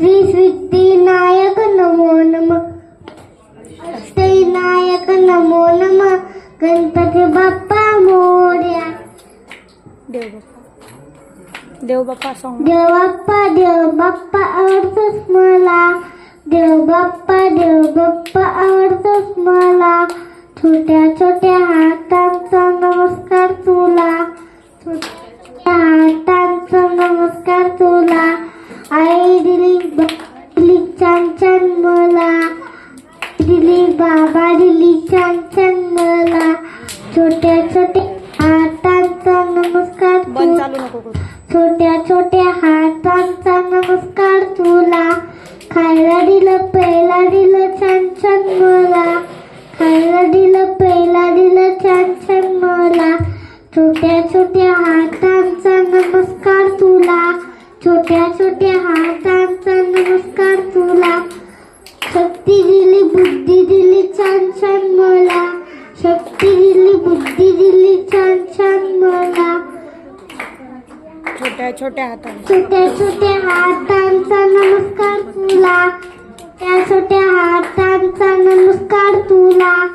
श्री सिद्धिनायक नमो नमः. सिद्धिनायक नमो नमः. गणपती बाप्पा मोरया. देव बाप्पा सॉन्ग. देव बाप्पा आवडतोस मला. देव बाप्पा आवडतोस मला. छोट्या छोट्या हातांचा नमस्कार तुला. छोट्या हातांचा नमस्कार तुला. आई दिली छान छान मला. दिली बाबा दिली छान छान मला. छोट्या छोट्या हातांचा नमस्कार बंद चालू नको करू. छोट्या छोट्या हातांचा नमस्कार तुला. खायला दिलं प्यायला दिलं छान छान मला. खायला दिलं प्यायला दिलं छान छान मला. छोट्या छोट्या हातांचा नमस्कार तुला. छोट्या छोट्या हातांचा नमस्कार तुला. शक्ती दिली बुद्धी दिली छान छान मला. शक्ती दिली बुद्धी दिली छान छान मला. छोट्या छोट्या हाताने. छोट्या छोट्या हातांचा नमस्कार तुला. छोट्या छोट्या हातांचा नमस्कार तुला.